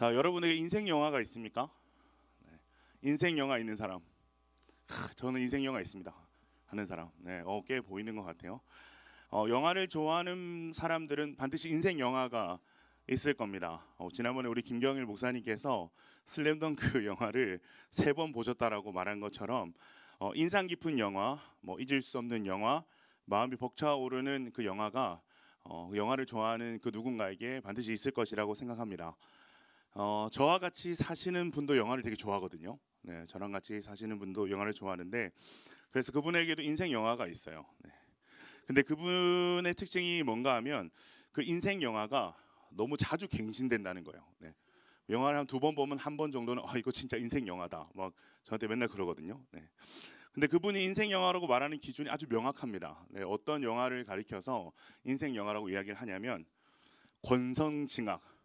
자, 여러분에게 인생 영화가 있습니까? 네. 인생 영화 있는 사람. 저는 인생 영화 있습니다 하는 사람. 네, 꽤 보이는 것 같아요. 영화를 좋아하는 사람들은 반드시 인생 영화가 있을 겁니다. 지난번에 우리 김경일 목사님께서 슬램덩크 영화를 3번 보셨다라고 말한 것처럼 인상 깊은 영화, 잊을 수 없는 영화, 마음이 벅차오르는 그 영화가 영화를 좋아하는 그 누군가에게 반드시 있을 것이라고 생각합니다. 저와 같이 사시는 분도 영화를 되게 좋아하거든요. 네, 저랑 같이 사시는 분도 영화를 좋아하는데, 그래서 그분에게도 인생 영화가 있어요. 네. 근데 그분의 특징이 뭔가 하면 그 인생 영화가 너무 자주 갱신된다는 거예요. 네. 영화를 한 2번 보면 한 번 정도는 이거 진짜 인생 영화다 막 저한테 맨날 그러거든요. 네. 근데 그분이 인생 영화라고 말하는 기준이 아주 명확합니다. 네, 어떤 영화를 가리켜서 인생 영화라고 이야기를 하냐면 권선징악,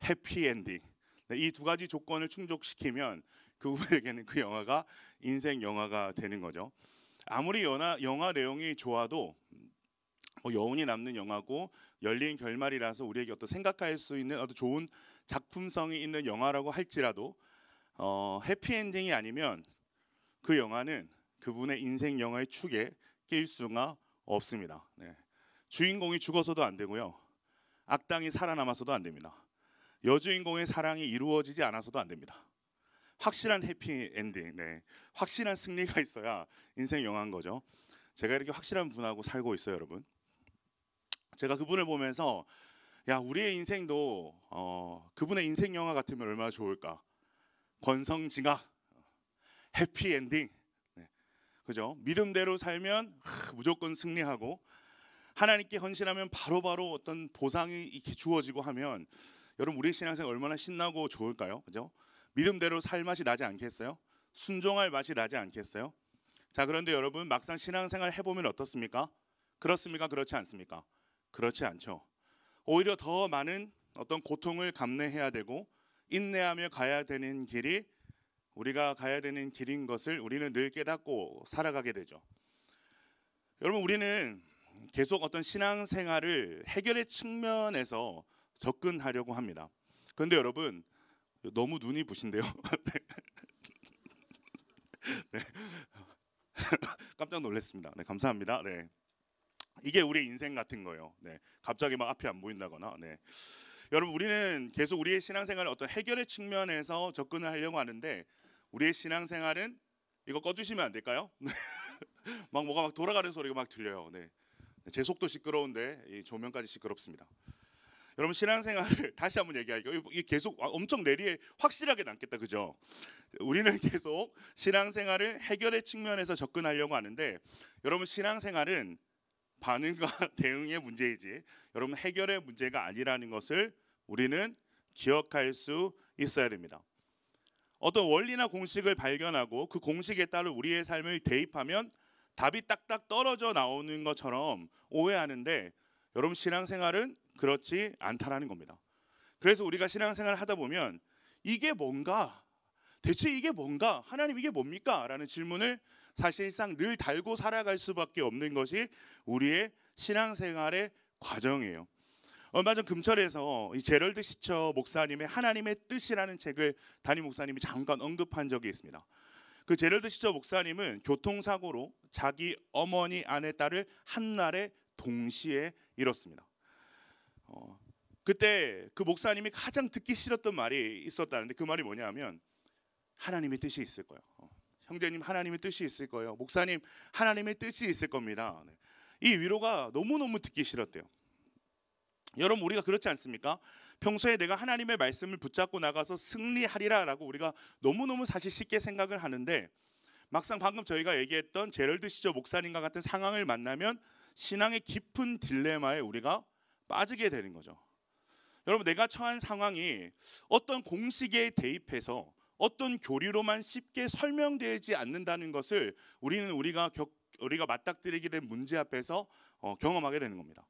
해피엔딩, 네, 이 2가지 조건을 충족시키면 그분에게는 그 영화가 인생 영화가 되는 거죠. 아무리 영화 내용이 좋아도 여운이 남는 영화고 열린 결말이라서 우리에게 어떤 생각할 수 있는 어떤 좋은 작품성이 있는 영화라고 할지라도 해피엔딩이 아니면 그 영화는 그분의 인생 영화의 축에 낄 수가 없습니다. 네. 주인공이 죽어서도 안 되고요, 악당이 살아남아서도 안 됩니다. 여주인공의 사랑이 이루어지지 않아서도 안 됩니다. 확실한 해피엔딩, 네. 확실한 승리가 있어야 인생 영화인 거죠. 제가 이렇게 확실한 분하고 살고 있어요, 여러분. 제가 그분을 보면서 우리의 인생도 그분의 인생 영화 같으면 얼마나 좋을까. 권성징악, 해피엔딩, 네. 그죠? 믿음대로 살면 무조건 승리하고, 하나님께 헌신하면 바로바로 어떤 보상이 이렇게 주어지고 하면 여러분 우리의 신앙생활 얼마나 신나고 좋을까요? 그죠? 믿음대로 살 맛이 나지 않겠어요? 순종할 맛이 나지 않겠어요? 자, 그런데 여러분 막상 신앙생활 해보면 어떻습니까? 그렇습니까? 그렇지 않습니까? 그렇지 않죠. 오히려 더 많은 어떤 고통을 감내해야 되고 인내하며 가야 되는 길이 우리가 가야 되는 길인 것을 우리는 늘 깨닫고 살아가게 되죠. 여러분, 우리는 계속 어떤 신앙생활을 해결의 측면에서 접근하려고 합니다. 그런데 여러분 너무 눈이 부신데요. 네. 깜짝 놀랐습니다. 네, 감사합니다. 네. 이게 우리 인생 같은 거예요. 네. 갑자기 막 앞이 안 보인다거나. 네. 여러분, 우리는 계속 우리의 신앙생활을 어떤 해결의 측면에서 접근을 하려고 하는데, 우리의 신앙생활은 이거 꺼주시면 안 될까요? 막 뭐가 막 돌아가는 소리가 막 들려요. 네. 제 속도 시끄러운데 이 조명까지 시끄럽습니다. 여러분, 신앙생활을 다시 한번 얘기할게요. 이 계속 엄청 내리에 확실하게 남겠다, 그죠? 우리는 계속 신앙생활을 해결의 측면에서 접근하려고 하는데, 여러분 신앙생활은 반응과 대응의 문제이지 여러분 해결의 문제가 아니라는 것을 우리는 기억할 수 있어야 됩니다. 어떤 원리나 공식을 발견하고 그 공식에 따라 우리의 삶을 대입하면 답이 딱딱 떨어져 나오는 것처럼 오해하는데, 여러분 신앙생활은 그렇지 않다라는 겁니다. 그래서 우리가 신앙생활을 하다 보면 이게 뭔가, 대체 이게 뭔가, 하나님 이게 뭡니까? 라는 질문을 사실상 늘 달고 살아갈 수밖에 없는 것이 우리의 신앙생활의 과정이에요. 얼마 전 금철에서 이 제럴드 시처 목사님의 하나님의 뜻이라는 책을 담임 목사님이 잠깐 언급한 적이 있습니다. 그 제럴드 시처 목사님은 교통사고로 자기 어머니 아내 딸을 한날에 동시에 잃었습니다. 그때 그 목사님이 가장 듣기 싫었던 말이 있었다는데, 그 말이 뭐냐면 하나님의 뜻이 있을 거예요. 형제님, 하나님의 뜻이 있을 거예요. 목사님, 하나님의 뜻이 있을 겁니다. 이 위로가 너무너무 듣기 싫었대요. 여러분, 우리가 그렇지 않습니까? 평소에 내가 하나님의 말씀을 붙잡고 나가서 승리하리라 라고 우리가 너무너무 사실 쉽게 생각을 하는데, 막상 방금 저희가 얘기했던 제럴드 시저 목사님과 같은 상황을 만나면 신앙의 깊은 딜레마에 우리가 빠지게 되는 거죠. 여러분, 내가 처한 상황이 어떤 공식에 대입해서 어떤 교리로만 쉽게 설명되지 않는다는 것을 우리가 맞닥뜨리게 된 문제 앞에서 경험하게 되는 겁니다.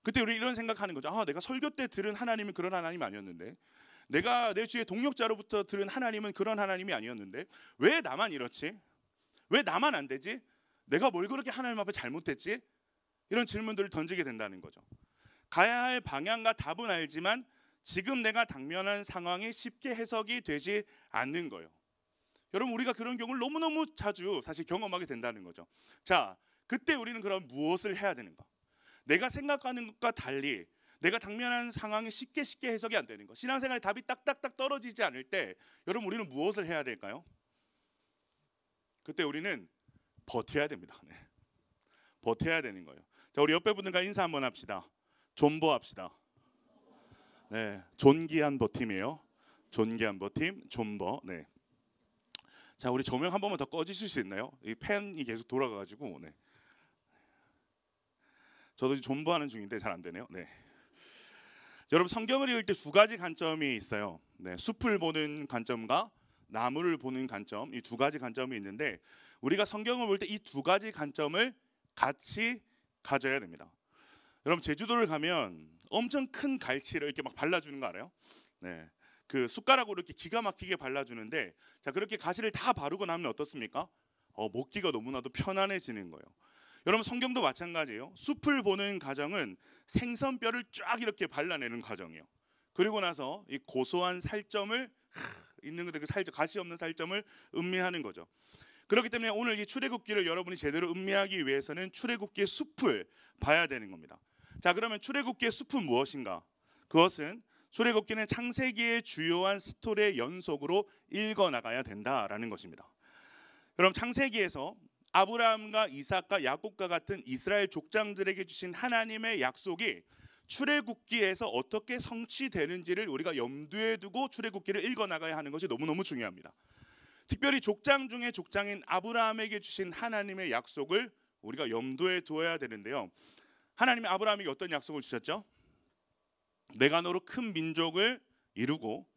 그때 우리 이런 생각하는 거죠. 내가 설교 때 들은 하나님은 그런 하나님이 아니었는데, 내가 내 주위의 동역자로부터 들은 하나님은 그런 하나님이 아니었는데, 왜 나만 이렇지? 왜 나만 안 되지? 내가 뭘 그렇게 하나님 앞에 잘못했지? 이런 질문들을 던지게 된다는 거죠. 가야 할 방향과 답은 알지만 지금 내가 당면한 상황이 쉽게 해석이 되지 않는 거예요. 여러분, 우리가 그런 경우를 너무너무 자주 사실 경험하게 된다는 거죠. 자, 그때 우리는 그럼 무엇을 해야 되는가? 내가 생각하는 것과 달리 내가 당면한 상황이 쉽게 해석이 안 되는 것, 신앙생활에 답이 딱딱딱 떨어지지 않을 때 여러분, 우리는 무엇을 해야 될까요? 그때 우리는 버텨야 됩니다. 네. 버텨야 되는 거예요. 자, 우리 옆에 분들과 인사 한번 합시다. 존버합시다. 네, 존귀한 버팀이에요. 존귀한 버팀, 존버. 네. 자, 우리 조명 한 번만 더 꺼주실 수 있나요? 이 펜이 계속 돌아가가지고. 네. 저도 존버하는 중인데 잘 안 되네요. 네. 여러분, 성경을 읽을 때 두 가지 관점이 있어요. 네, 숲을 보는 관점과 나무를 보는 관점, 이 두 가지 관점이 있는데 우리가 성경을 볼 때 이 두 가지 관점을 같이 가져야 됩니다. 여러분, 제주도를 가면 엄청 큰 갈치를 이렇게 막 발라주는 거 알아요? 네. 그 숟가락으로 이렇게 기가 막히게 발라주는데, 자, 그렇게 가시를 다 바르고 나면 어떻습니까? 먹기가 너무나도 편안해지는 거예요. 여러분, 성경도 마찬가지예요. 숲을 보는 과정은 생선뼈를 쫙 이렇게 발라내는 과정이에요. 그리고 나서 이 고소한 살점을 있는 그대로 가시 없는 살점을 음미하는 거죠. 그렇기 때문에 오늘 이 출애굽기를 여러분이 제대로 음미하기 위해서는 출애굽기의 숲을 봐야 되는 겁니다. 자, 그러면 출애굽기의 숲은 무엇인가? 그것은 출애굽기는 창세기의 주요한 스토리의 연속으로 읽어나가야 된다라는 것입니다. 여러분, 창세기에서 아브라함과 이삭과 야곱과 같은 이스라엘 족장들에게 주신 하나님의 약속이 출애굽기에서 어떻게 성취되는지를 우리가 염두에 두고 출애굽기를 읽어나가야 하는 것이 너무너무 중요합니다. 특별히 족장 중에 족장인 아브라함에게 주신 하나님의 약속을 우리가 염두에 두어야 되는데요. 하나님이 아브라함에게 어떤 약속을 주셨죠? 내가 너로 큰 민족을 이루고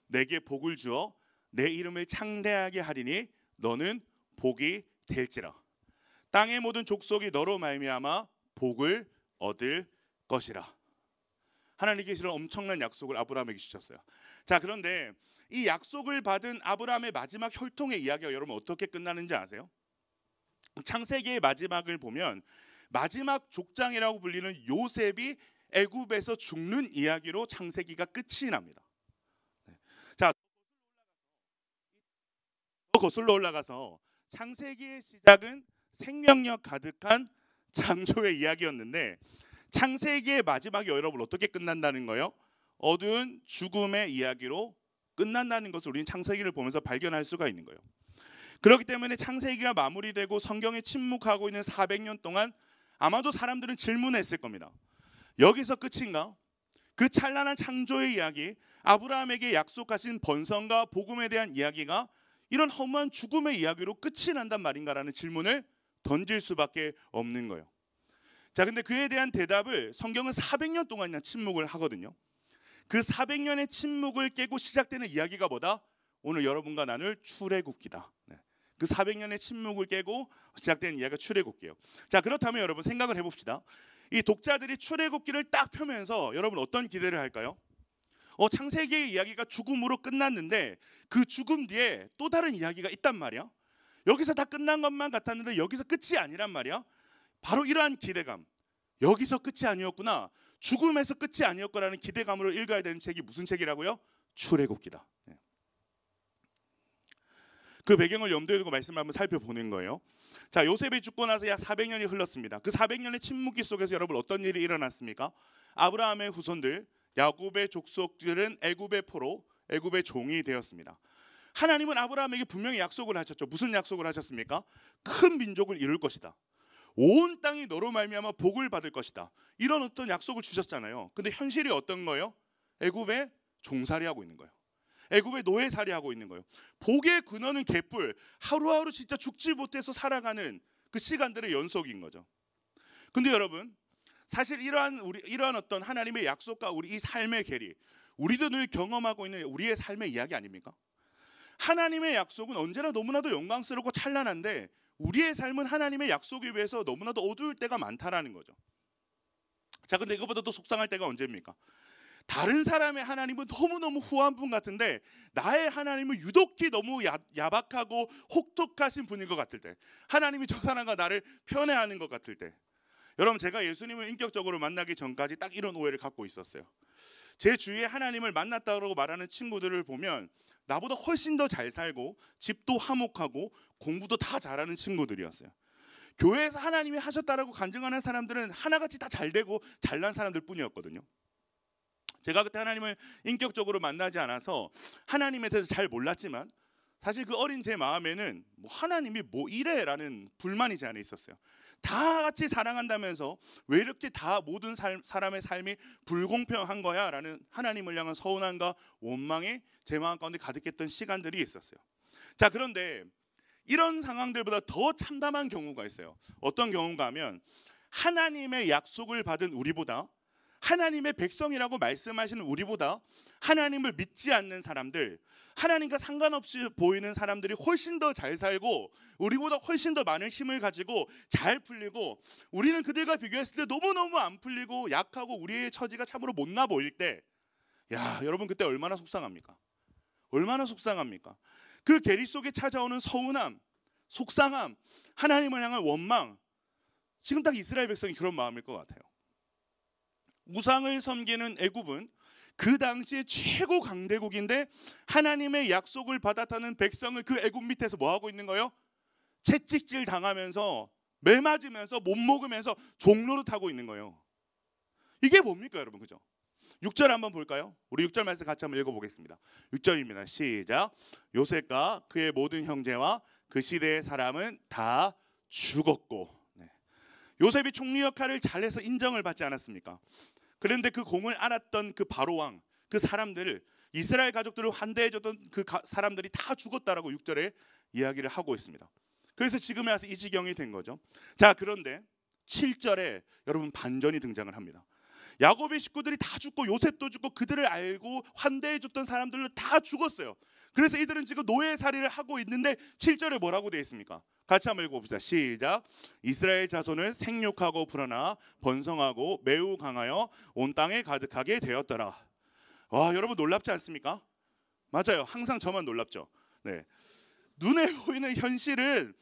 내게 복을 주어 내 이름을 창대하게 하리니 너는 복이 될지라. 땅의 모든 족속이 너로 말미암아 복을 얻을 것이라. 하나님께서는 엄청난 약속을 아브라함에게 주셨어요. 자, 그런데 이 약속을 받은 아브라함의 마지막 혈통의 이야기가 여러분 어떻게 끝나는지 아세요? 창세기의 마지막을 보면 마지막 족장이라고 불리는 요셉이 애굽에서 죽는 이야기로 창세기가 끝이 납니다. 자, 거슬러 올라가서 창세기의 시작은 생명력 가득한 창조의 이야기였는데 창세기의 마지막이 여러분 어떻게 끝난다는 거예요? 어두운 죽음의 이야기로 끝난다는 것을 우리는 창세기를 보면서 발견할 수가 있는 거예요. 그렇기 때문에 창세기가 마무리되고 성경에 침묵하고 있는 400년 동안 아마도 사람들은 질문했을 겁니다. 여기서 끝인가? 그 찬란한 창조의 이야기, 아브라함에게 약속하신 번성과 복음에 대한 이야기가 이런 허무한 죽음의 이야기로 끝이 난단 말인가라는 질문을 던질 수밖에 없는 거예요. 자, 근데 그에 대한 대답을 성경은 400년 동안이나 침묵을 하거든요. 그 400년의 침묵을 깨고 시작되는 이야기가 뭐다? 오늘 여러분과 나눌 출애굽기다. 네. 그 400년의 침묵을 깨고 시작된 이야기가 출애굽기예요. 자, 그렇다면 여러분 생각을 해봅시다. 이 독자들이 출애굽기를 딱 펴면서 여러분 어떤 기대를 할까요? 창세기의 이야기가 죽음으로 끝났는데 그 죽음 뒤에 또 다른 이야기가 있단 말이야. 여기서 다 끝난 것만 같았는데 여기서 끝이 아니란 말이야. 바로 이러한 기대감, 여기서 끝이 아니었구나, 죽음에서 끝이 아니었구나라는 기대감으로 읽어야 되는 책이 무슨 책이라고요? 출애굽기다. 그 배경을 염두에 두고 말씀을 한번 살펴보는 거예요. 자, 요셉이 죽고 나서 약 400년이 흘렀습니다. 그 400년의 침묵기 속에서 여러분 어떤 일이 일어났습니까? 아브라함의 후손들, 야곱의 족속들은 애굽의 포로, 애굽의 종이 되었습니다. 하나님은 아브라함에게 분명히 약속을 하셨죠. 무슨 약속을 하셨습니까? 큰 민족을 이룰 것이다. 온 땅이 너로 말미암아 복을 받을 것이다. 이런 어떤 약속을 주셨잖아요. 근데 현실이 어떤 거예요? 애굽에 종살이하고 있는 거예요. 애굽에 노예살이하고 있는 거예요. 복의 근원은 갯불, 하루하루 진짜 죽지 못해서 살아가는 그 시간들의 연속인 거죠. 근데 여러분, 사실 이러한 어떤 하나님의 약속과 우리 이 삶의 계리, 우리도 늘 경험하고 있는 우리의 삶의 이야기 아닙니까? 하나님의 약속은 언제나 너무나도 영광스럽고 찬란한데 우리의 삶은 하나님의 약속에 비해서 너무나도 어두울 때가 많다라는 거죠. 자, 근데 이거보다 더 속상할 때가 언제입니까? 다른 사람의 하나님은 너무너무 후한 분 같은데 나의 하나님은 유독히 너무 야박하고 혹독하신 분인 것 같을 때, 하나님이 저 사람과 나를 편애하는 것 같을 때, 여러분 제가 예수님을 인격적으로 만나기 전까지 딱 이런 오해를 갖고 있었어요. 제 주위에 하나님을 만났다고 말하는 친구들을 보면 나보다 훨씬 더 잘 살고 집도 화목하고 공부도 다 잘하는 친구들이었어요. 교회에서 하나님이 하셨다라고 간증하는 사람들은 하나같이 다 잘되고 잘난 사람들 뿐이었거든요. 제가 그때 하나님을 인격적으로 만나지 않아서 하나님에 대해서 잘 몰랐지만 사실 그 어린 제 마음에는 뭐 하나님이 뭐 이래라는 불만이 제 안에 있었어요. 다 같이 사랑한다면서 왜 이렇게 다 모든 사람의 삶이 불공평한 거야 라는 하나님을 향한 서운함과 원망이 제 마음 가운데 가득했던 시간들이 있었어요. 자, 그런데 이런 상황들보다 더 참담한 경우가 있어요. 어떤 경우가 하면 하나님의 약속을 받은 우리보다, 하나님의 백성이라고 말씀하시는 우리보다 하나님을 믿지 않는 사람들, 하나님과 상관없이 보이는 사람들이 훨씬 더 잘 살고 우리보다 훨씬 더 많은 힘을 가지고 잘 풀리고, 우리는 그들과 비교했을 때 너무너무 안 풀리고 약하고 우리의 처지가 참으로 못나 보일 때, 야, 여러분 그때 얼마나 속상합니까? 얼마나 속상합니까? 그 계리 속에 찾아오는 서운함, 속상함, 하나님을 향한 원망, 지금 딱 이스라엘 백성이 그런 마음일 것 같아요. 우상을 섬기는 애굽은 그 당시에 최고 강대국인데 하나님의 약속을 받았다는 백성을 그 애굽 밑에서 뭐 하고 있는 거예요? 채찍질 당하면서 매 맞으면서 못 먹으면서 종로를 타고 있는 거예요. 이게 뭡니까 여러분, 그죠? 6절 한번 볼까요? 우리 6절 말씀 같이 한번 읽어보겠습니다. 6절입니다. 시작. 요셉과 그의 모든 형제와 그 시대의 사람은 다 죽었고. 네. 요셉이 총리 역할을 잘해서 인정을 받지 않았습니까? 그런데 그 공을 알았던 그 바로왕, 그 사람들을, 이스라엘 가족들을 환대해줬던 그 사람들이 다 죽었다라고 6절에 이야기를 하고 있습니다. 그래서 지금에 와서 이 지경이 된 거죠. 자, 그런데 7절에 여러분 반전이 등장을 합니다. 야곱의 식구들이 다 죽고 요셉도 죽고 그들을 알고 환대해줬던 사람들도 다 죽었어요. 그래서 이들은 지금 노예살이를 하고 있는데 7절에 뭐라고 되어 있습니까? 같이 한번 읽어봅시다. 시작. 이스라엘 자손은 생육하고 불어나 번성하고 매우 강하여 온 땅에 가득하게 되었더라. 와, 여러분 놀랍지 않습니까? 맞아요. 항상 저만 놀랍죠. 네. 눈에 보이는 현실은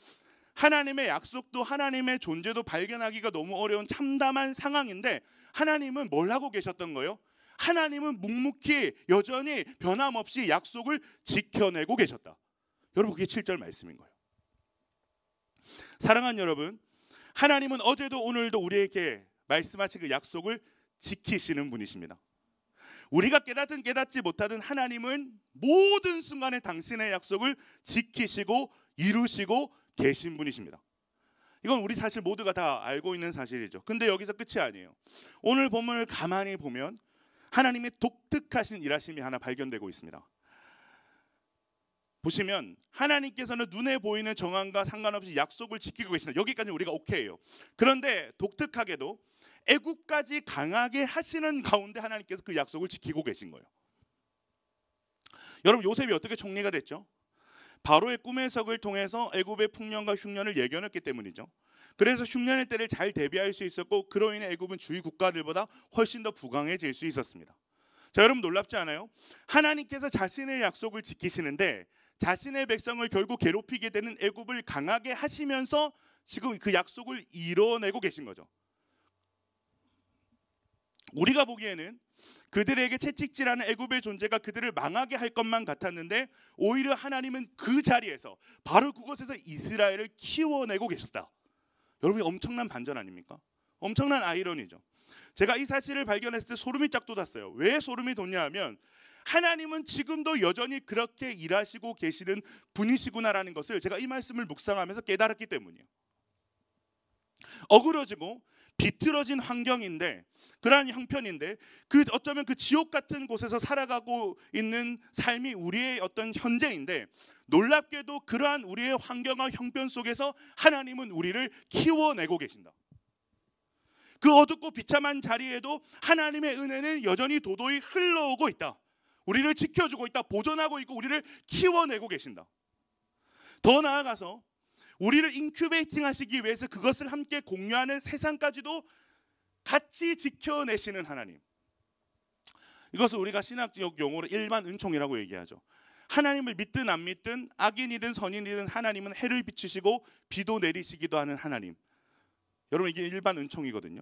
하나님의 약속도 하나님의 존재도 발견하기가 너무 어려운 참담한 상황인데, 하나님은 뭘 하고 계셨던 거예요? 하나님은 묵묵히 여전히 변함없이 약속을 지켜내고 계셨다. 여러분, 그게 7절 말씀인 거예요. 사랑하는 여러분, 하나님은 어제도 오늘도 우리에게 말씀하신 그 약속을 지키시는 분이십니다. 우리가 깨닫든 깨닫지 못하든 하나님은 모든 순간에 당신의 약속을 지키시고 이루시고 계신 분이십니다. 이건 우리 사실 모두가 다 알고 있는 사실이죠. 근데 여기서 끝이 아니에요. 오늘 본문을 가만히 보면 하나님의 독특하신 일하심이 하나 발견되고 있습니다. 보시면 하나님께서는 눈에 보이는 정황과 상관없이 약속을 지키고 계신다. 여기까지는 우리가 오케이예요. 그런데 독특하게도 애굽까지 강하게 하시는 가운데 하나님께서 그 약속을 지키고 계신 거예요. 여러분, 요셉이 어떻게 총리가 됐죠? 바로의 꿈의 석을 통해서 애굽의 풍년과 흉년을 예견했기 때문이죠. 그래서 흉년의 때를 잘 대비할 수 있었고, 그로 인해 애굽은 주위 국가들보다 훨씬 더 부강해질 수 있었습니다. 자, 여러분 놀랍지 않아요? 하나님께서 자신의 약속을 지키시는데 자신의 백성을 결국 괴롭히게 되는 애굽을 강하게 하시면서 지금 그 약속을 이뤄내고 계신 거죠. 우리가 보기에는 그들에게 채찍질하는 애굽의 존재가 그들을 망하게 할 것만 같았는데, 오히려 하나님은 그 자리에서 바로 그곳에서 이스라엘을 키워내고 계셨다. 여러분, 엄청난 반전 아닙니까? 엄청난 아이러니죠. 제가 이 사실을 발견했을 때 소름이 쫙 돋았어요. 왜 소름이 돋냐 하면 하나님은 지금도 여전히 그렇게 일하시고 계시는 분이시구나라는 것을 제가 이 말씀을 묵상하면서 깨달았기 때문이에요. 어그러지고 비틀어진 환경인데, 그러한 형편인데, 그 어쩌면 그 지옥 같은 곳에서 살아가고 있는 삶이 우리의 어떤 현재인데, 놀랍게도 그러한 우리의 환경과 형편 속에서 하나님은 우리를 키워내고 계신다. 그 어둡고 비참한 자리에도 하나님의 은혜는 여전히 도도히 흘러오고 있다. 우리를 지켜주고 있다. 보존하고 있고 우리를 키워내고 계신다. 더 나아가서 우리를 인큐베이팅 하시기 위해서 그것을 함께 공유하는 세상까지도 같이 지켜내시는 하나님. 이것을 우리가 신학적 용어로 일반 은총이라고 얘기하죠. 하나님을 믿든 안 믿든 악인이든 선인이든 하나님은 해를 비추시고 비도 내리시기도 하는 하나님. 여러분, 이게 일반 은총이거든요.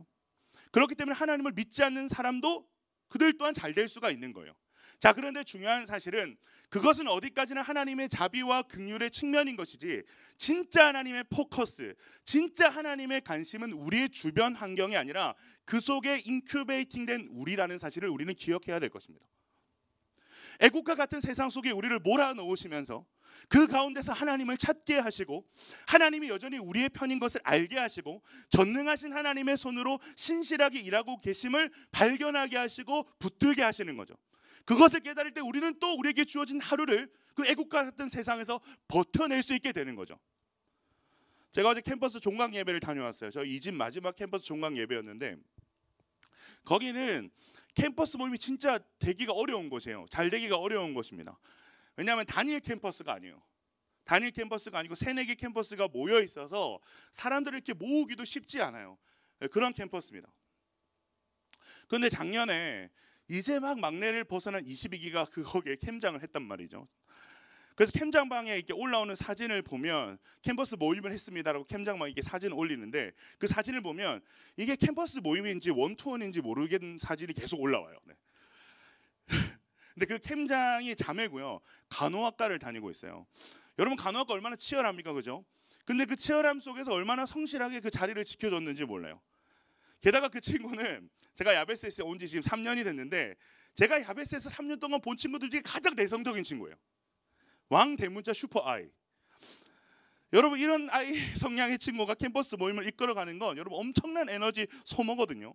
그렇기 때문에 하나님을 믿지 않는 사람도 그들 또한 잘 될 수가 있는 거예요. 자, 그런데 중요한 사실은 그것은 어디까지나 하나님의 자비와 긍휼의 측면인 것이지, 진짜 하나님의 포커스, 진짜 하나님의 관심은 우리의 주변 환경이 아니라 그 속에 인큐베이팅된 우리라는 사실을 우리는 기억해야 될 것입니다. 애국과 같은 세상 속에 우리를 몰아넣으시면서 그 가운데서 하나님을 찾게 하시고, 하나님이 여전히 우리의 편인 것을 알게 하시고, 전능하신 하나님의 손으로 신실하게 일하고 계심을 발견하게 하시고 붙들게 하시는 거죠. 그것을 깨달을 때 우리는 또 우리에게 주어진 하루를 그 애국과 같은 세상에서 버텨낼 수 있게 되는 거죠. 제가 어제 캠퍼스 종강 예배를 다녀왔어요. 저 이 집 마지막 캠퍼스 종강 예배였는데, 거기는 캠퍼스 모임이 진짜 되기가 어려운 곳이에요. 잘 되기가 어려운 곳입니다. 왜냐하면 단일 캠퍼스가 아니에요. 단일 캠퍼스가 아니고 3-4개 캠퍼스가 모여 있어서 사람들을 이렇게 모으기도 쉽지 않아요. 그런 캠퍼스입니다. 그런데 작년에 이제 막 막내를 벗어난 22기가 거기에 캠장을 했단 말이죠. 그래서 캠장방에 이렇게 올라오는 사진을 보면 캠퍼스 모임을 했습니다라고 캠장방에 이렇게 사진을 올리는데, 그 사진을 보면 이게 캠퍼스 모임인지 원투원인지 모르겠는 사진이 계속 올라와요. 네. 근데 그 캠장이 자매고요. 간호학과를 다니고 있어요. 여러분, 간호학과 얼마나 치열합니까, 그죠? 근데 그 치열함 속에서 얼마나 성실하게 그 자리를 지켜줬는지 몰라요. 게다가 그 친구는 제가 야베스에 온 지 지금 3년이 됐는데, 제가 야베스에서 3년 동안 본 친구들 중에 가장 내성적인 친구예요. 왕 대문자 슈퍼 아이. 여러분, 이런 아이 성향의 친구가 캠퍼스 모임을 이끌어가는 건 여러분 엄청난 에너지 소모거든요.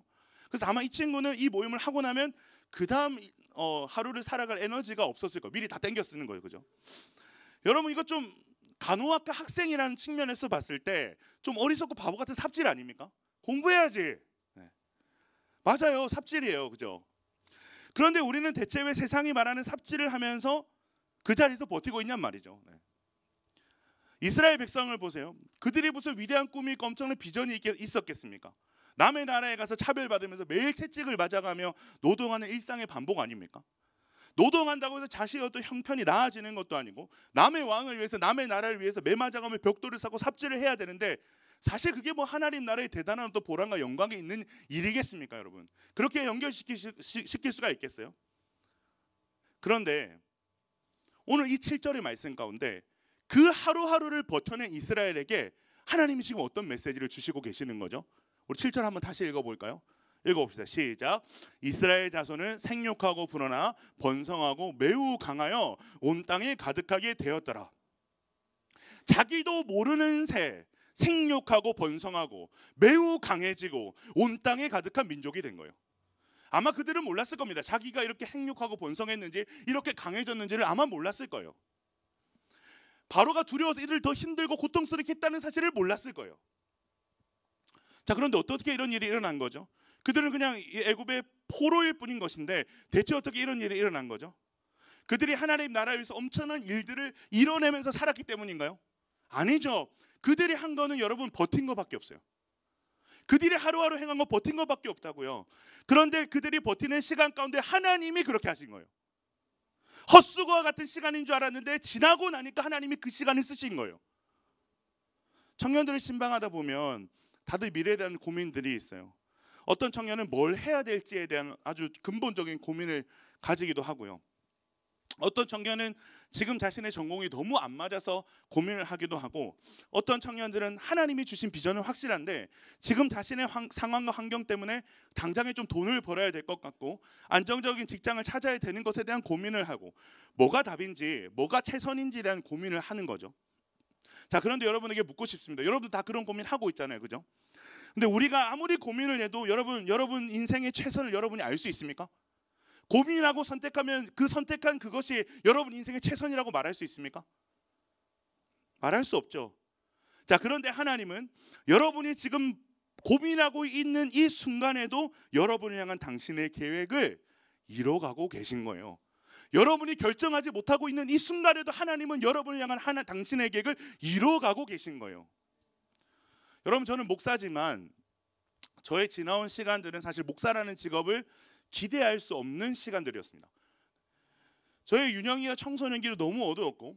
그래서 아마 이 친구는 이 모임을 하고 나면 그 다음 하루를 살아갈 에너지가 없었을 거예요. 미리 다 땡겨 쓰는 거예요, 그죠? 여러분, 이거 좀 간호학과 학생이라는 측면에서 봤을 때 좀 어리석고 바보 같은 삽질 아닙니까? 공부해야지. 네. 맞아요, 삽질이에요, 그죠? 그런데 우리는 대체 왜 세상이 말하는 삽질을 하면서 그 자리에서 버티고 있냔 말이죠. 네. 이스라엘 백성을 보세요. 그들이 무슨 위대한 꿈이 있고 엄청난 비전이 있었겠습니까? 남의 나라에 가서 차별받으면서 매일 채찍을 맞아가며 노동하는 일상의 반복 아닙니까? 노동한다고 해서 자신의 어떤 형편이 나아지는 것도 아니고, 남의 왕을 위해서, 남의 나라를 위해서 매 맞아가며 벽돌을 쌓고 삽질을 해야 되는데, 사실 그게 뭐 하나님 나라의 대단한 또 보람과 영광이 있는 일이겠습니까, 여러분? 그렇게 연결시킬 수가 있겠어요? 그런데 오늘 이 7절의 말씀 가운데 그 하루하루를 버텨낸 이스라엘에게 하나님이 지금 어떤 메시지를 주시고 계시는 거죠? 우리 7절 한번 다시 읽어볼까요? 읽어봅시다. 시작. 이스라엘 자손은 생육하고 불어나 번성하고 매우 강하여 온 땅에 가득하게 되었더라. 자기도 모르는 새 생육하고 번성하고 매우 강해지고 온 땅에 가득한 민족이 된 거예요. 아마 그들은 몰랐을 겁니다. 자기가 이렇게 행육하고 번성했는지, 이렇게 강해졌는지를 아마 몰랐을 거예요. 바로가 두려워서 이들 더 힘들고 고통스럽게 했다는 사실을 몰랐을 거예요. 자, 그런데 어떻게 이런 일이 일어난 거죠? 그들은 그냥 애굽의 포로일 뿐인 것인데 대체 어떻게 이런 일이 일어난 거죠? 그들이 하나님 나라를 위해서 엄청난 일들을 이뤄내면서 살았기 때문인가요? 아니죠. 그들이 한 거는 여러분 버틴 것밖에 없어요. 그들이 하루하루 행한 거 버틴 것밖에 없다고요. 그런데 그들이 버티는 시간 가운데 하나님이 그렇게 하신 거예요. 헛수고와 같은 시간인 줄 알았는데 지나고 나니까 하나님이 그 시간을 쓰신 거예요. 청년들을 신방하다 보면 다들 미래에 대한 고민들이 있어요. 어떤 청년은 뭘 해야 될지에 대한 아주 근본적인 고민을 가지기도 하고요. 어떤 청년은 지금 자신의 전공이 너무 안 맞아서 고민을 하기도 하고, 어떤 청년들은 하나님이 주신 비전은 확실한데 지금 자신의 상황과 환경 때문에 당장에 좀 돈을 벌어야 될 것 같고 안정적인 직장을 찾아야 되는 것에 대한 고민을 하고, 뭐가 답인지 뭐가 최선인지에 대한 고민을 하는 거죠. 자, 그런데 여러분에게 묻고 싶습니다. 여러분도 다 그런 고민하고 있잖아요, 그죠? 근데 우리가 아무리 고민을 해도 여러분 인생의 최선을 여러분이 알 수 있습니까? 고민하고 선택하면 그 선택한 그것이 여러분 인생의 최선이라고 말할 수 있습니까? 말할 수 없죠. 자, 그런데 하나님은 여러분이 지금 고민하고 있는 이 순간에도 여러분을 향한 당신의 계획을 이뤄가고 계신 거예요. 여러분이 결정하지 못하고 있는 이 순간에도 하나님은 여러분을 향한 당신의 계획을 이뤄가고 계신 거예요. 여러분, 저는 목사지만 저의 지나온 시간들은 사실 목사라는 직업을 기대할 수 없는 시간들이었습니다. 저의 유년기가 청소년기를 너무 어두웠고,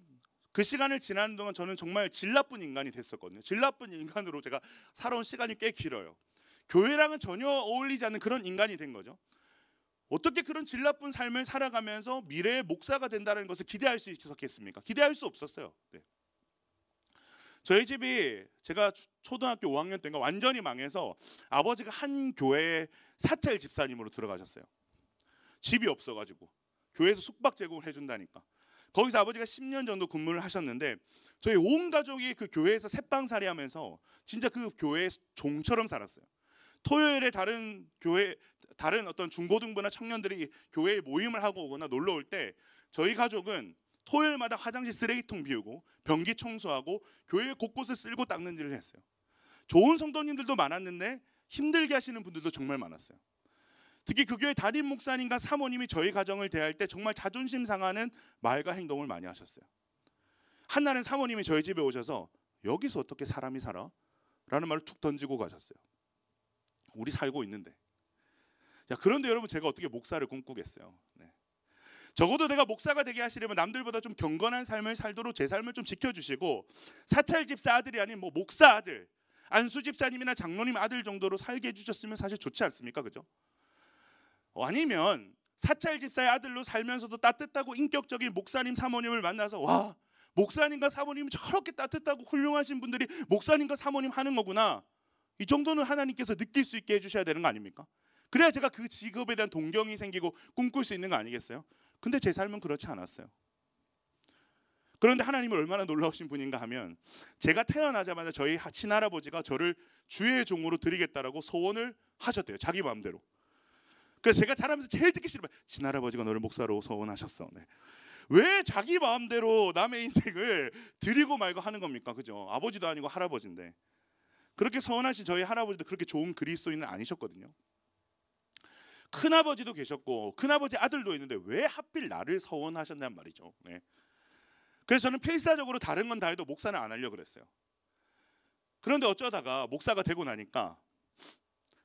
그 시간을 지나는 동안 저는 정말 질 나쁜 인간이 됐었거든요. 질 나쁜 인간으로 제가 살아온 시간이 꽤 길어요. 교회랑은 전혀 어울리지 않는 그런 인간이 된 거죠. 어떻게 그런 질 나쁜 삶을 살아가면서 미래의 목사가 된다는 것을 기대할 수 있었겠습니까? 기대할 수 없었어요. 네. 저희 집이 제가 초등학교 5학년 때인가 완전히 망해서 아버지가 한 교회에 사찰 집사님으로 들어가셨어요. 집이 없어가지고 교회에서 숙박 제공을 해준다니까. 거기서 아버지가 10년 정도 근무를 하셨는데 저희 온 가족이 그 교회에서 새빵살이 하면서 진짜 그 교회의 종처럼 살았어요. 토요일에 다른 어떤 중고등부나 청년들이 교회에 모임을 하고 오거나 놀러 올 때 저희 가족은 토요일마다 화장실 쓰레기통 비우고 변기 청소하고 교회 곳곳을 쓸고 닦는 일을 했어요. 좋은 성도님들도 많았는데 힘들게 하시는 분들도 정말 많았어요. 특히 그 교회 담임 목사님과 사모님이 저희 가정을 대할 때 정말 자존심 상하는 말과 행동을 많이 하셨어요. 한날은 사모님이 저희 집에 오셔서 여기서 어떻게 사람이 살아? 라는 말을 툭 던지고 가셨어요. 우리 살고 있는데. 자, 그런데 여러분 제가 어떻게 목사를 꿈꾸겠어요? 네. 적어도 내가 목사가 되게 하시려면 남들보다 좀 경건한 삶을 살도록 제 삶을 좀 지켜주시고 사찰 집사 아들이 아닌 뭐 목사 아들, 안수 집사님이나 장로님 아들 정도로 살게 해주셨으면 사실 좋지 않습니까? 그죠? 아니면 사찰 집사의 아들로 살면서도 따뜻하고 인격적인 목사님 사모님을 만나서 와, 목사님과 사모님이 저렇게 따뜻하고 훌륭하신 분들이 목사님과 사모님 하는 거구나, 이 정도는 하나님께서 느낄 수 있게 해주셔야 되는 거 아닙니까? 그래야 제가 그 직업에 대한 동경이 생기고 꿈꿀 수 있는 거 아니겠어요? 근데 제 삶은 그렇지 않았어요. 그런데 하나님은 얼마나 놀라우신 분인가 하면 제가 태어나자마자 저희 친할아버지가 저를 주의 종으로 드리겠다라고 소원을 하셨대요. 자기 마음대로. 그래서 제가 자라면서 제일 듣기 싫은 말, 친할아버지가 너를 목사로 소원하셨어. 네. 왜 자기 마음대로 남의 인생을 드리고 말고 하는 겁니까? 그죠? 아버지도 아니고 할아버지인데. 그렇게 서운하신 저희 할아버지도 그렇게 좋은 그리스도인은 아니셨거든요. 큰아버지도 계셨고 큰아버지 아들도 있는데 왜 하필 나를 서원하셨냔 말이죠. 네. 그래서 저는 필사적으로 다른 건 다 해도 목사는 안 하려고 그랬어요. 그런데 어쩌다가 목사가 되고 나니까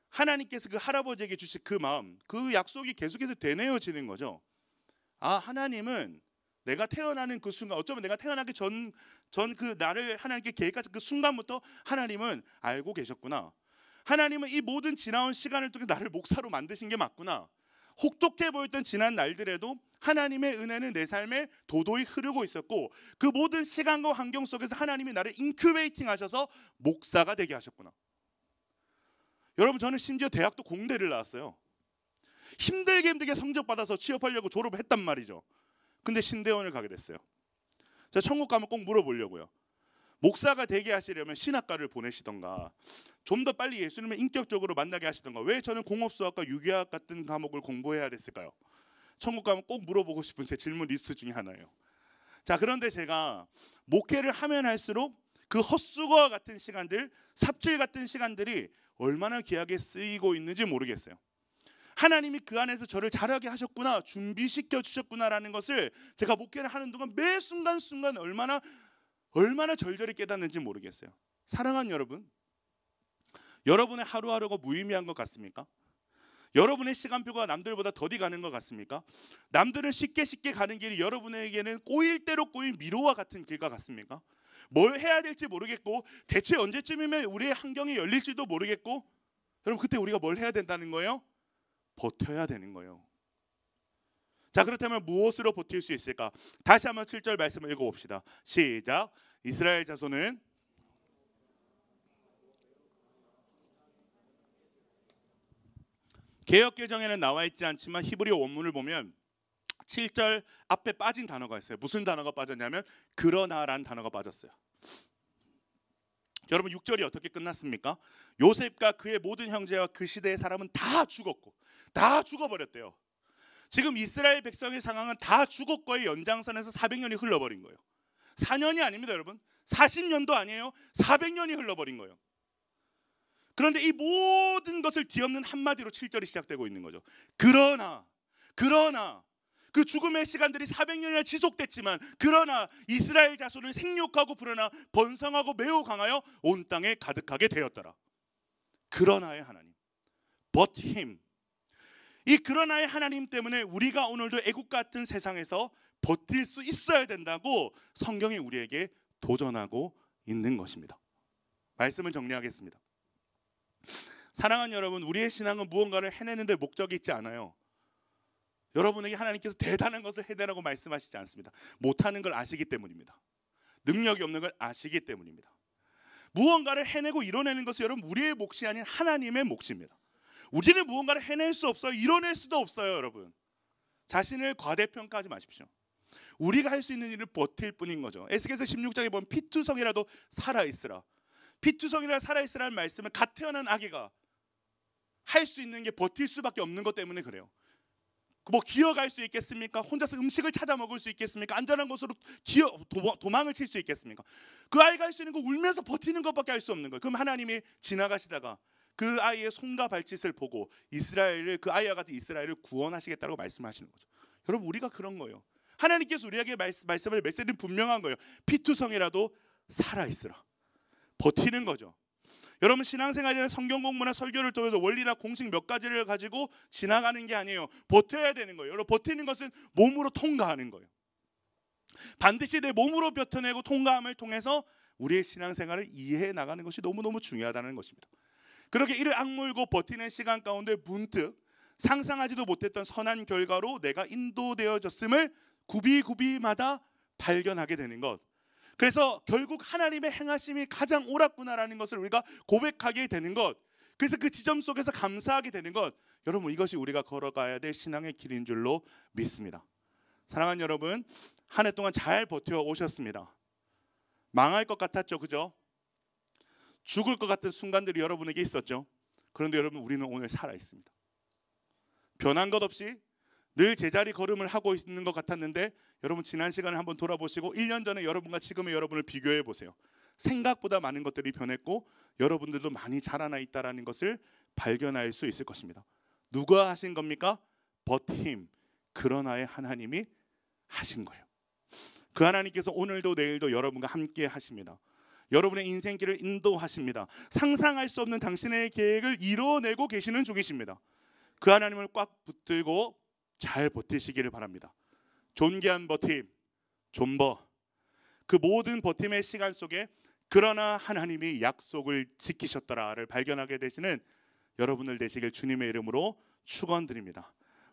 하나님께서 그 할아버지에게 주신 그 마음, 그 약속이 계속해서 되뇌어지는 거죠. 아, 하나님은 내가 태어나는 그 순간, 어쩌면 내가 태어나기 전 그 나를 하나님께 계획하신 그 순간부터 하나님은 알고 계셨구나. 하나님은 이 모든 지나온 시간을 통해 나를 목사로 만드신 게 맞구나. 혹독해 보였던 지난 날들에도 하나님의 은혜는 내 삶에 도도히 흐르고 있었고 그 모든 시간과 환경 속에서 하나님이 나를 인큐베이팅 하셔서 목사가 되게 하셨구나. 여러분, 저는 심지어 대학도 공대를 나왔어요. 힘들게 성적 받아서 취업하려고 졸업을 했단 말이죠. 근데 신대원을 가게 됐어요. 제가 천국 가면 꼭 물어보려고요. 목사가 되게 하시려면 신학과를 보내시던가 좀 더 빨리 예수님을 인격적으로 만나게 하시던가 왜 저는 공업수학과 유기학 같은 과목을 공부해야 됐을까요? 천국 가면 꼭 물어보고 싶은 제 질문 리스트 중에 하나예요. 자, 그런데 제가 목회를 하면 할수록 그 헛수고와 같은 시간들, 삽질 같은 시간들이 얼마나 귀하게 쓰이고 있는지 모르겠어요. 하나님이 그 안에서 저를 자라게 하셨구나, 준비시켜 주셨구나라는 것을 제가 목회를 하는 동안 매 순간순간 얼마나 절절히 깨닫는지 모르겠어요. 사랑하는 여러분, 여러분의 하루하루가 무의미한 것 같습니까? 여러분의 시간표가 남들보다 더디 가는 것 같습니까? 남들은 쉽게 가는 길이 여러분에게는 꼬일 대로 꼬인 미로와 같은 길과 같습니까? 뭘 해야 될지 모르겠고 대체 언제쯤이면 우리의 환경이 열릴지도 모르겠고, 여러분 그때 우리가 뭘 해야 된다는 거예요? 버텨야 되는 거예요. 자, 그렇다면 무엇으로 버틸 수 있을까? 다시 한번 7절 말씀을 읽어봅시다. 시작. 이스라엘 자손은 개역개정에는 나와 있지 않지만 히브리어 원문을 보면 7절 앞에 빠진 단어가 있어요. 무슨 단어가 빠졌냐면 그러나라는 단어가 빠졌어요. 여러분 6절이 어떻게 끝났습니까? 요셉과 그의 모든 형제와 그 시대의 사람은 다 죽었고 다 죽어버렸대요. 지금 이스라엘 백성의 상황은 다 죽었고의 연장선에서 400년이 흘러버린 거예요. 4년이 아닙니다, 여러분. 40년도 아니에요. 400년이 흘러버린 거예요. 그런데 이 모든 것을 뒤엎는 한마디로 7절이 시작되고 있는 거죠. 그러나 그 죽음의 시간들이 400년이나 지속됐지만 그러나 이스라엘 자손을 생육하고 불어나 번성하고 매우 강하여 온 땅에 가득하게 되었더라. 그러나의 하나님, but him. 이 그러나의 하나님 때문에 우리가 오늘도 애국 같은 세상에서 버틸 수 있어야 된다고 성경이 우리에게 도전하고 있는 것입니다. 말씀을 정리하겠습니다. 사랑하는 여러분, 우리의 신앙은 무언가를 해내는 데 목적이 있지 않아요. 여러분에게 하나님께서 대단한 것을 해내라고 말씀하시지 않습니다. 못하는 걸 아시기 때문입니다. 능력이 없는 걸 아시기 때문입니다. 무언가를 해내고 이뤄내는 것은 여러분 우리의 몫이 아닌 하나님의 몫입니다. 우리는 무언가를 해낼 수 없어요. 이뤄낼 수도 없어요. 여러분 자신을 과대평가하지 마십시오. 우리가 할 수 있는 일을 버틸 뿐인 거죠. 에스겔서 16장에 보면 피투성이라도 살아있으라. 피투성이라 살아있으라는 말씀은 갓 태어난 아기가 할 수 있는 게 버틸 수밖에 없는 것 때문에 그래요. 뭐 기어갈 수 있겠습니까? 혼자서 음식을 찾아 먹을 수 있겠습니까? 안전한 곳으로 도망을 칠 수 있겠습니까? 그 아이가 할 수 있는 거 울면서 버티는 것밖에 할 수 없는 거예요. 그럼 하나님이 지나가시다가 그 아이의 손과 발짓을 보고 이스라엘을, 그 아이와 같은 이스라엘을 구원하시겠다고 말씀하시는 거죠. 여러분 우리가 그런 거예요. 하나님께서 우리에게 말씀을 메시지는 분명한 거예요. 피투성이라도 살아있으라. 버티는 거죠. 여러분 신앙생활이나 성경 공부나 설교를 통해서 원리나 공식 몇 가지를 가지고 지나가는 게 아니에요. 버텨야 되는 거예요. 여러분 버티는 것은 몸으로 통과하는 거예요. 반드시 내 몸으로 버텨내고 통과함을 통해서 우리의 신앙생활을 이해해 나가는 것이 너무너무 중요하다는 것입니다. 그렇게 이를 악물고 버티는 시간 가운데 문득 상상하지도 못했던 선한 결과로 내가 인도되어졌음을 구비구비마다 발견하게 되는 것. 그래서 결국 하나님의 행하심이 가장 옳았구나라는 것을 우리가 고백하게 되는 것. 그래서 그 지점 속에서 감사하게 되는 것. 여러분 이것이 우리가 걸어가야 될 신앙의 길인 줄로 믿습니다. 사랑하는 여러분, 한 해 동안 잘 버텨 오셨습니다. 망할 것 같았죠, 그죠? 죽을 것 같은 순간들이 여러분에게 있었죠. 그런데 여러분 우리는 오늘 살아 있습니다. 변한 것 없이 늘 제자리 걸음을 하고 있는 것 같았는데 여러분 지난 시간을 한번 돌아보시고 1년 전에 여러분과 지금의 여러분을 비교해 보세요. 생각보다 많은 것들이 변했고 여러분들도 많이 자라나 있다는 것을 발견할 수 있을 것입니다. 누가 하신 겁니까? 버팀, 그러나의 하나님이 하신 거예요. 그 하나님께서 오늘도 내일도 여러분과 함께 하십니다. 여러분의 인생길을 인도하십니다. 상상할 수 없는 당신의 계획을 이뤄내고 계시는 중이십니다. 그 하나님을 꽉 붙들고 잘 버티시기를 바랍니다. 존귀한 버팀, 존버. 그 모든 버팀의 시간 속에 그러나 하나님이 약속을 지키셨더라를 발견하게 되시는 여러분들 되시길 주님의 이름으로 축원드립니다.